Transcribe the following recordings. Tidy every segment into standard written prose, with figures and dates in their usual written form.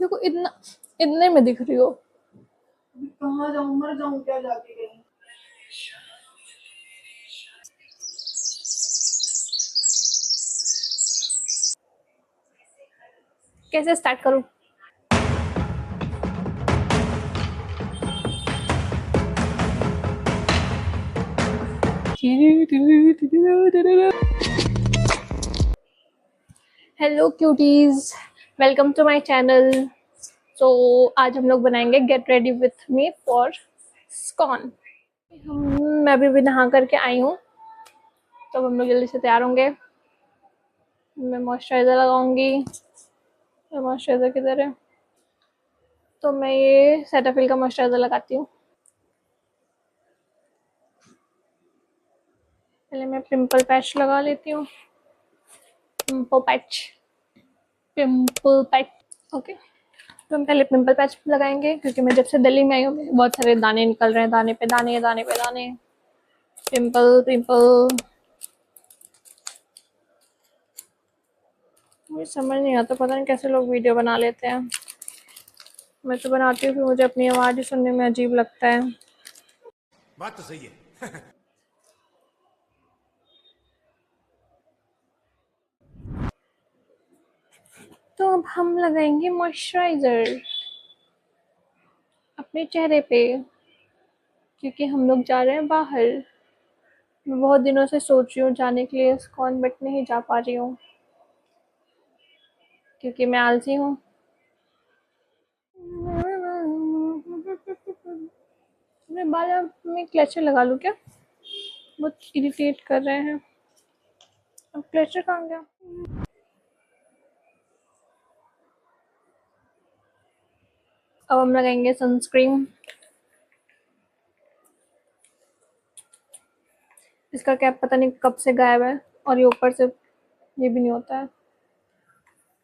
देखो इतना, इतने में दिख रही हो। कहाँ जाऊँ, मर जाऊँ क्या जाके कहीं। कैसे स्टार्ट करूं? Hello cuties, welcome to my channel. तो आज हम लोग बनाएंगे get ready with me for ISKCON. मैं भी नहा करके आई हूँ, तो हम लोग जल्दी से तैयार होंगे। मैं मॉइस्चराइज़र लगाऊंगी। मॉइस्चराइज़र किधर है? तो मैं ये सेटाफिल का मॉइस्चराइज़र लगाती हूँ। पहले मैं पिंपल पैच लगा लेती हूँ। Pimple patch okay. तो हम पहले पिंपल पैच लगाएंगे, क्योंकि मैं जब से दिल्ली में आई हूँ बहुत सारे दाने निकल रहे हैं, दाने पे दाने, दाने पे दाने, पिंपल पिंपल। मुझे समझ नहीं आता, पता नहीं कैसे लोग वीडियो बना लेते हैं। मैं तो बनाती हूँ, फिर मुझे अपनी आवाज़ ही सुनने में अजीब लगता है। बात तो सही है। तो अब हम लगाएंगे मॉइस्चराइज़र अपने चेहरे पे, क्योंकि हम लोग जा रहे हैं बाहर। मैं बहुत दिनों से सोच रही हूँ जाने के लिए इस्कॉन, बट नहीं जा पा रही हूँ क्योंकि मैं आलसी हूँ। मैं बाल में क्लचर लगा लूँ क्या? बहुत इरिटेट कर रहे हैं। अब क्लचर कहाँ गया? अब हम लगाएंगे सनस्क्रीन। इसका कैप पता नहीं कब से गायब है, और ये ऊपर से ये भी नहीं होता है।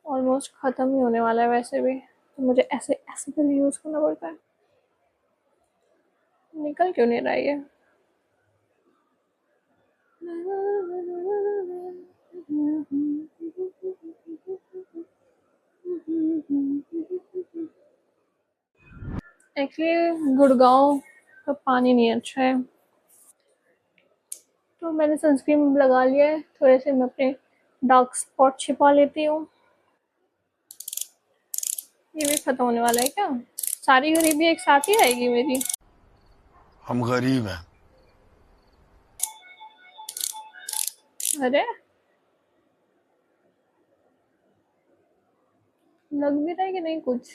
ऑलमोस्ट ख़त्म ही होने वाला है वैसे भी, तो मुझे ऐसे ऐसे कर यूज़ करना पड़ता है। निकल क्यों नहीं रहा है ये? एक्चुअली गुड़गांव का पानी नहीं अच्छा है। तो मैंने सनस्क्रीन लगा लिया है, थोड़े से मैं अपने डार्क स्पॉट छिपा लेती हूँ। ये भी खत्म होने वाला है क्या? सारी गरीबी एक साथ ही रहेगी मेरी। हम गरीब हैं। अरे लग भी रहा है कि नहीं कुछ?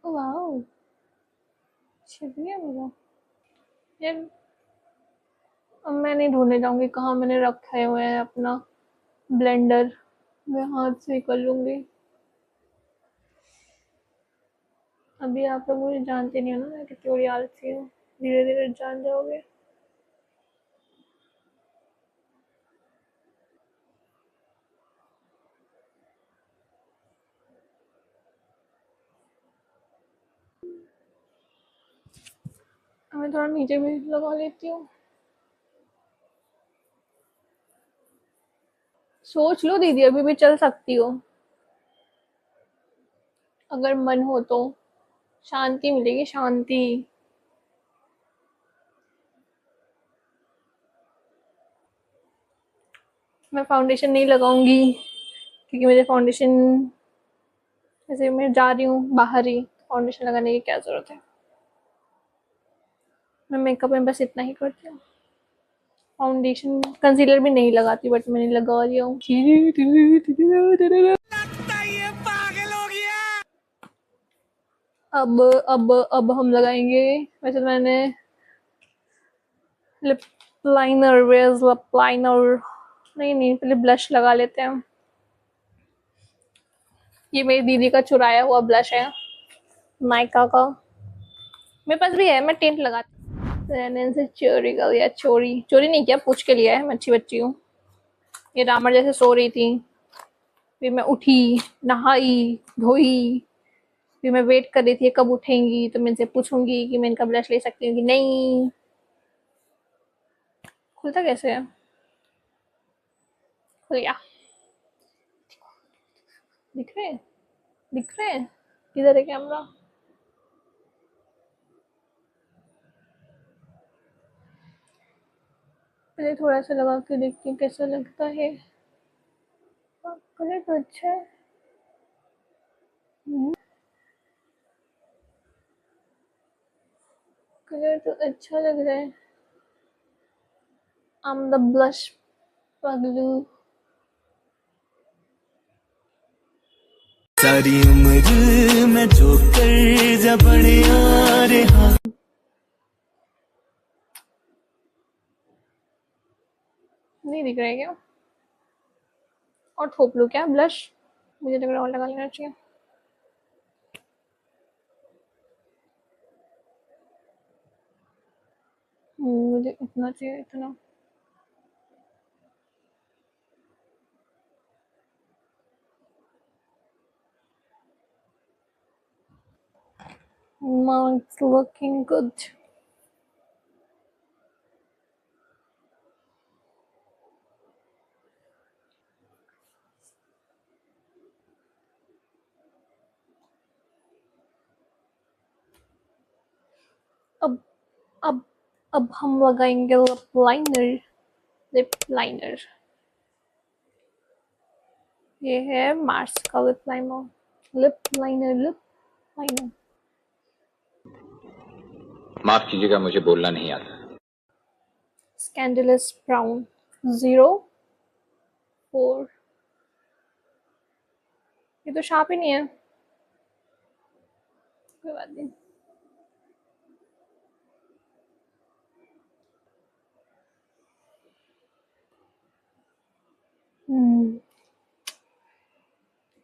वाह, छिप गया मेरा यार। अब मैं नहीं ढूंढने जाऊंगी कहाँ मैंने रखे हुए हैं अपना ब्लेंडर। मैं हाथ से ही कर लूंगी। अभी आप लोग मुझे जानते नहीं हो ना, मैं कितनी बड़ी आलसी हूँ। धीरे धीरे जान जाओगे। अब मैं थोड़ा नीचे भी लगा लेती हूँ। सोच लो दीदी, अभी भी चल सकती हो अगर मन हो तो। शांति मिलेगी, शांति। मैं फाउंडेशन नहीं लगाऊंगी, क्योंकि मुझे फाउंडेशन, जैसे मैं जा रही हूँ बाहर ही, फाउंडेशन लगाने की क्या जरूरत है। मैं मेकअप में बस इतना ही करती हूँ। फाउंडेशन कंसीलर भी नहीं लगाती, बट मैंने लगा लिया हूँ। अब हम लगाएंगे। वैसे तो मैंने lip liner, where's lip liner, नहीं पहले ब्लश लगा लेते हैं। ये मेरी दीदी का चुराया हुआ ब्लश है, नायका का। मेरे पास भी है, मैं टेंट लगाती हूँ। मैंने इनसे चोरी कर लिया। चोरी चोरी नहीं किया, पूछ के लिया है। मैं अच्छी बच्ची हूँ। ये रामर जैसे सो रही थी, फिर मैं उठी, नहाई धोई, फिर मैं वेट कर रही थी कब उठेंगी, तो मैं इनसे पूछूंगी कि मैं इनका ब्लश ले सकती हूँ कि नहीं। खुलता कैसे है? खुल गया। दिख रहे हैं? दिख रहे हैं? किधर है कैमरा? पहले थोड़ा सा लगा के देखती हूँ कैसा लगता है। कलर तो अच्छा है। कलर तो अच्छा लग रहा है। I'm the blush पगलू। सारी उम्र मैं जो कर जा बड़े आ रहा। नहीं दिख रहा है क्या? और थोप लूँ क्या ब्लश? मुझे लग रहा है और लगा लेना चाहिए। मुझे इतना चाहिए, इतना। Now it's looking good. अब अब अब हम लगाएंगे लिप लाइनर। लिप लाइनर ये है मार्स का lip liner. Lip liner, lip liner. माफ कीजिएगा, मुझे बोलना नहीं आता। Scandalous brown 04। ये तो शार्प ही नहीं है। कोई बात नहीं।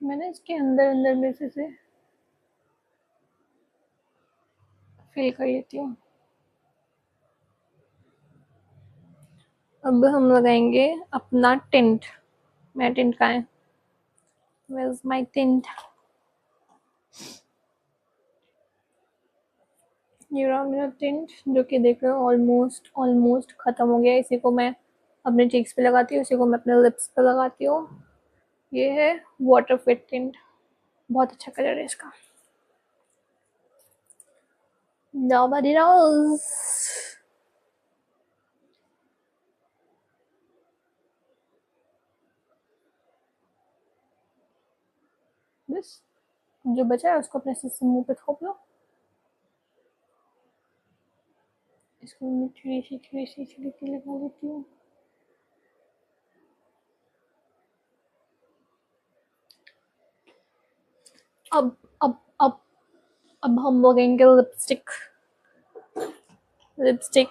मैंने इसके अंदर अंदर में से फिल कर लेती हूँ। अब हम लगाएंगे अपना टिंट। मेरा टिंट कहाँ है? Where's my tint? ये रहा मेरा टिंट, जो कि देख रहे हो ऑलमोस्ट खत्म हो गया। इसी को मैं अपने चीक्स पे लगाती हूँ, इसी को मैं अपने लिप्स पे लगाती हूँ। ये है वाटर फिट टिंट, बहुत अच्छा कलर है इसका। Nobody knows. बस जो बचा है उसको अपने सिस्टम मुंह पे थोप लो। इसको मैं थोड़ी सी लगा लेती हूँ। अब अब अब अब हम लगाएंगे लिपस्टिक। लिपस्टिक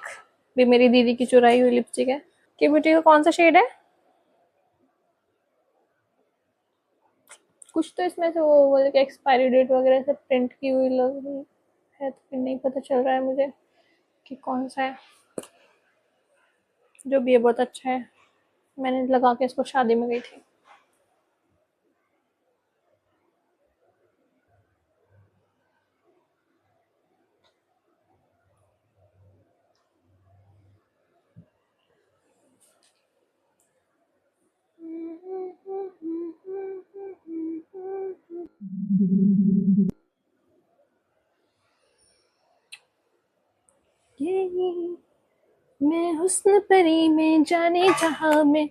भी मेरी दीदी की चुराई हुई लिपस्टिक है। कि ब्यूटी का कौन सा शेड है? कुछ तो इसमें से वो बोले कि एक्सपायरी डेट वगैरह से प्रिंट की हुई लग रही है, तो फिर नहीं पता चल रहा है मुझे कि कौन सा है। जो भी है बहुत अच्छा है। मैंने लगा के इसको शादी में गई थी। ये मैं हुस्न परी में जाने जहां में,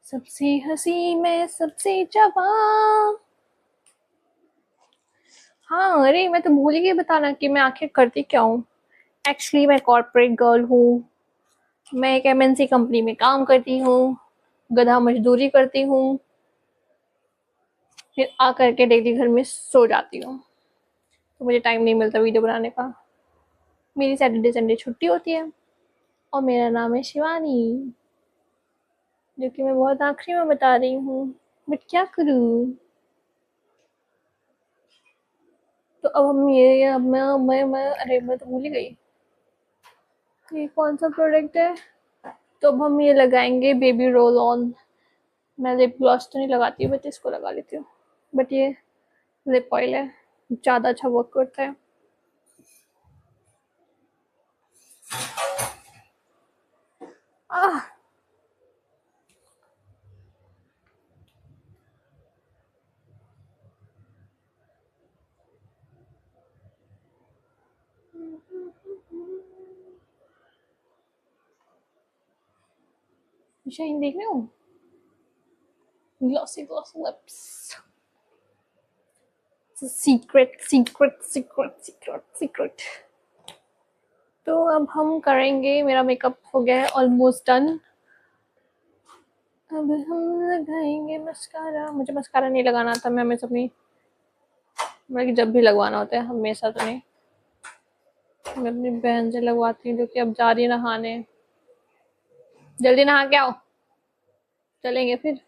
सबसे हसी मैं सबसे जवां। हाँ अरे मैं तो भूल ही गई बताना कि मैं आखिर करती क्या हूँ। एक्चुअली मैं कॉर्पोरेट गर्ल हूँ। मैं एक एमएनसी कंपनी में काम करती हूँ, गधा मजदूरी करती हूँ, फिर आकर के डेली घर में सो जाती हूँ। तो मुझे टाइम नहीं मिलता वीडियो बनाने का। मेरी सैटरडे संडे छुट्टी होती है और मेरा नाम है शिवानी, जो कि मैं बहुत आखिरी में बता रही हूँ, बट क्या करूँ। तो अब हम ये अब मैं अरे मैं तो भूल ही गई ये कौन सा प्रोडक्ट है। तो अब हम ये लगाएंगे बेबी रोल ऑन। मैं लिप ग्लॉस तो नहीं लगाती, बट इसको लगा लेती हूँ। बट ये लिप ऑयल है, ज़्यादा अच्छा वर्क करता है। आह शाइन देख रहे हो, glossy glossy lips, secret secret secret secret secret. तो अब हम करेंगे, मेरा मेकअप हो गया है ऑलमोस्ट डन। अब हम लगाएंगे मस्कारा। मुझे मस्कारा नहीं लगाना था, मैं हमेशा अपनी, मतलब जब भी लगवाना होता है, हमेशा तो नहीं, मैं अपनी बहन से लगवाती हूँ जो कि अब जा रही है नहाने। जल्दी नहा के आओ, चलेंगे फिर।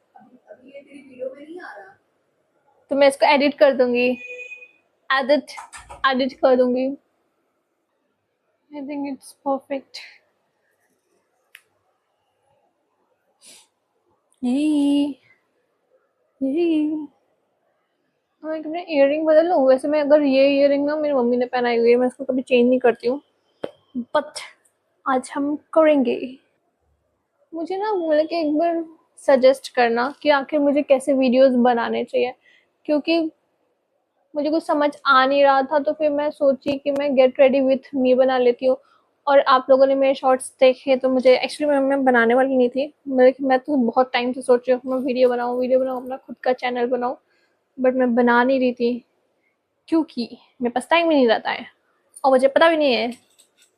अभी ये तेरी वीडियो में नहीं आ रहा। तो मैं इसको एडिट कर दूंगी, एडिट एडिट कर दूंगी। I think it's perfect. यही मैं अपने इयररिंग बदल लूँ। वैसे मैं, अगर ये इयररिंग ना मेरी मम्मी ने पहनाई हुई है, मैं इसको कभी चेंज नहीं करती हूँ, बट आज हम करेंगे। मुझे ना मतलब कि एक बार सजेस्ट करना कि आखिर मुझे कैसे वीडियोस बनाने चाहिए, क्योंकि मुझे कुछ समझ आ नहीं रहा था। तो फिर मैं सोची कि मैं गेट रेडी विथ मी बना लेती हूँ। और आप लोगों ने मेरे शॉर्ट्स देखे तो मुझे एक्चुअली मैं बनाने वाली नहीं थी। मैं तो बहुत टाइम से सोच रही हूँ मैं वीडियो बनाऊँ, अपना खुद का चैनल बनाऊँ, बट मैं बना नहीं रही थी क्योंकि मेरे पास टाइम ही नहीं रहता है और मुझे पता भी नहीं है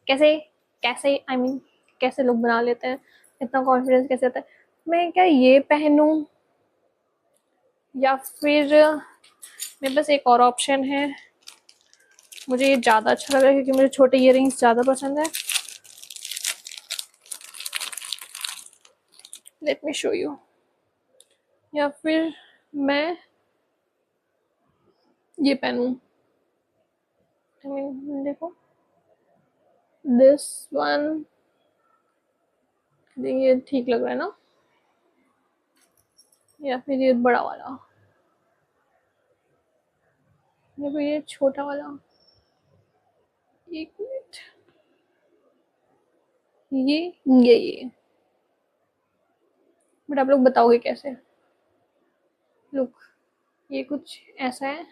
कैसे कैसे आई मीन कैसे लोग बना लेते हैं, इतना कॉन्फिडेंस कैसे आता है। मैं क्या ये पहनूं, या फिर मेरे पास एक और ऑप्शन है। मुझे ये ज़्यादा अच्छा लग रहा है क्योंकि मुझे छोटे इयररिंग्स ज़्यादा पसंद है। Let me show you. या फिर मैं ये पहनूं, आई मीन देखो, दिस वन, ये ठीक लग रहा है ना, या फिर ये बड़ा वाला, या फिर ये छोटा वाला। एक मिनट, ये बट आप लोग बताओगे कैसे। लुक, ये कुछ ऐसा है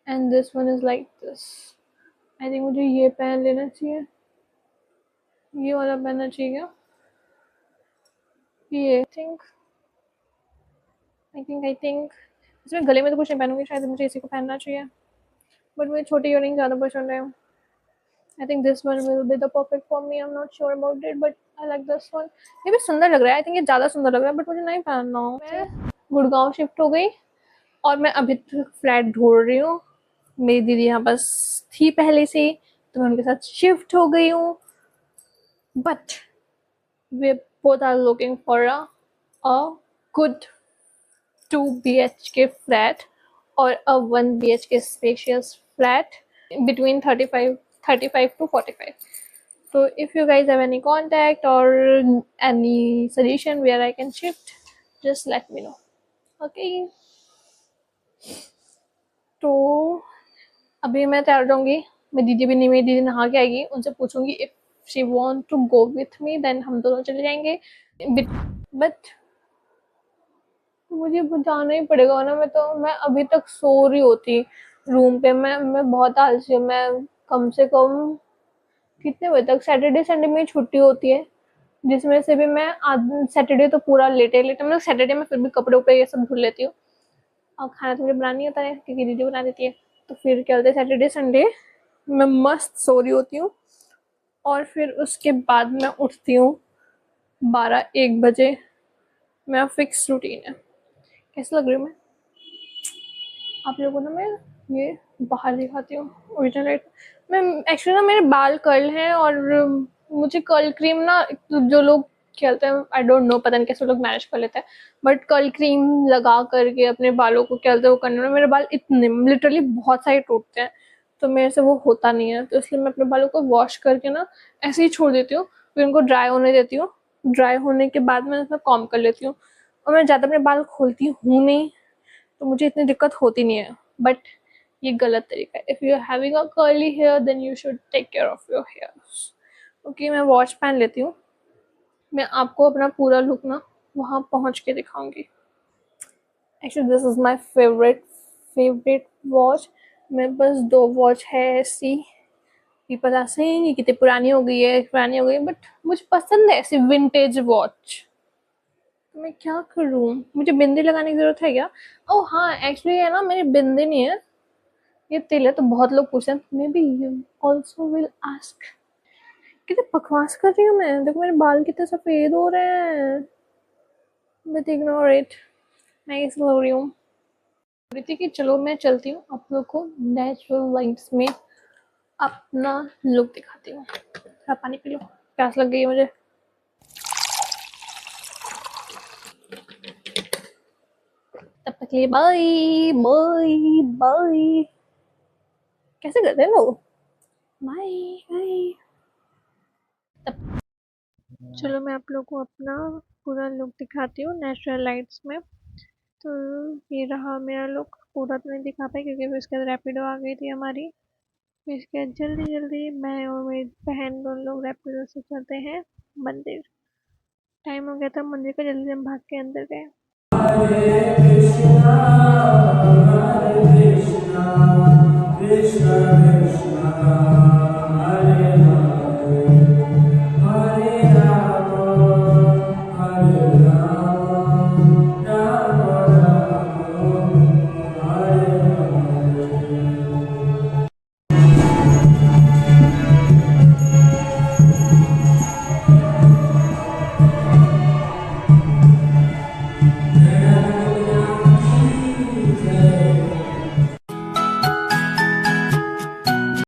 and this one is like this. I think मुझे ये पहन लेना चाहिए, ये वाला पहनना चाहिए क्या, ये आई थिंक इसमें गले में तो कुछ नहीं पहनूंगी, शायद मुझे इसी को पहनना चाहिए। बट मुझे छोटी इयररिंग ज़्यादा पसंद है। I think this one will be the perfect for me. I am not sure about it but I like this one. ये भी सुंदर लग रहा है, आई थिंक ये ज़्यादा सुंदर लग रहा है, बट मुझे नहीं पहनना। मैं गुड़गांव शिफ्ट हो गई और मैं अभी तक फ्लैट ढूंढ रही हूँ। मेरी दीदी यहाँ पास थी पहले से, तो मैं उनके साथ शिफ्ट हो गई हूँ। But we both are looking for a good 2 BHK flat or a 1 BHK spacious flat between 35 to 45. So if you guys have any contact or any suggestion where I can shift, just let me know. Okay. तो अभी मैं तैयार हो जाऊंगी। मेरी दीदी नहा के आएगी, उनसे पूछूंगी if she want to go with me, then हम दोनों चले जाएंगे। बट मुझे जाना ही पड़ेगा ना। मैं अभी तक सो रही होती रूम पे। मैं बहुत आलसी हूँ। मैं कम से कम कितने बजे तक, सैटरडे संडे में छुट्टी होती है, जिसमें से भी मैं सैटरडे तो पूरा लेटे मतलब सैटरडे में फिर भी कपड़े उपड़े ये सब धुल लेती हूँ और खाना तो मुझे बनाना नहीं आता है क्योंकि दीदी बना देती है। तो फिर क्या होता है, सैटरडे संडे मैं मस्त सो रही होती हूँ और फिर उसके बाद मैं उठती हूँ 12-1 बजे। मेरा फिक्स रूटीन है। कैसे लग रही हूँ मैं आप लोगों को ना? मैं ये बाहर दिखाती हूँ ओरिजिनल। मैं एक्चुअली ना मेरे बाल कर्ल हैं और मुझे कर्ल क्रीम ना, जो लोग खेलते हैं आई डोंट नो, पता नहीं कैसे लोग मैनेज कर लेते हैं, बट कर्ल क्रीम लगा करके अपने बालों को क्या वो करने में मेरे बाल इतने लिटरली बहुत सारे टूटते हैं, तो मेरे से वो होता नहीं है। तो इसलिए मैं अपने बालों को वॉश करके ना ऐसे ही छोड़ देती हूँ, फिर उनको ड्राई होने देती हूँ। ड्राई होने के बाद मैं उसमें कॉम्ब कर लेती हूँ और मैं ज़्यादा अपने बाल खोलती हूँ नहीं, तो मुझे इतनी दिक्कत होती नहीं है। बट ये गलत तरीका है. If you are having a curly hair then you should take care of your hair. Okay, मैं वॉच पहन लेती हूँ. मैं आपको अपना पूरा लुक ना वहाँ पहुँच के दिखाऊंगी. Actually this is my favourite watch. मेरे पास 2 वॉच है ऐसी. पीपल आर सेइंग ये कितनी पुरानी हो गई है, बट मुझे पसंद है ऐसी विंटेज वॉच. तो मैं क्या करूँ? मुझे बिंदी लगाने की ज़रूरत है क्या? ओह हाँ, एक्चुअली है ना, मेरी बिंदी नहीं है, ये तिल है. तो बहुत लोग पूछते हैं, may be you also will ask. कितने बकवास कर रही हूँ मैं. देखो मेरे बाल कितने सफ़ेद हो रहे हैं. But ignore it. मैं इसलिए हो रही हूँ कि चलो मैं चलती हूँ, आप लोग को नेचुरल लाइट्स में अपना लुक दिखाती हूँ. थोड़ा पानी पी लो, प्यास लग गई है मुझे. तब तक के लिए बाय बाय बाय. कैसे करते हैं लोग? Bye bye. चलो मैं आप लोग को अपना पूरा लुक दिखाती हूँ नेचुरल लाइट्स में. तो ये रहा मेरा लुक. पूरा तो नहीं दिखा पाई क्योंकि फिर उसके बाद रैपिडो आ गई थी हमारी. फिर इसके बाद जल्दी मैं और मेरी बहन दोनों लोग रैपिडो से चलते हैं मंदिर. टाइम हो गया था मंदिर का, जल्दी हम भाग के अंदर गए. Krishna Krishna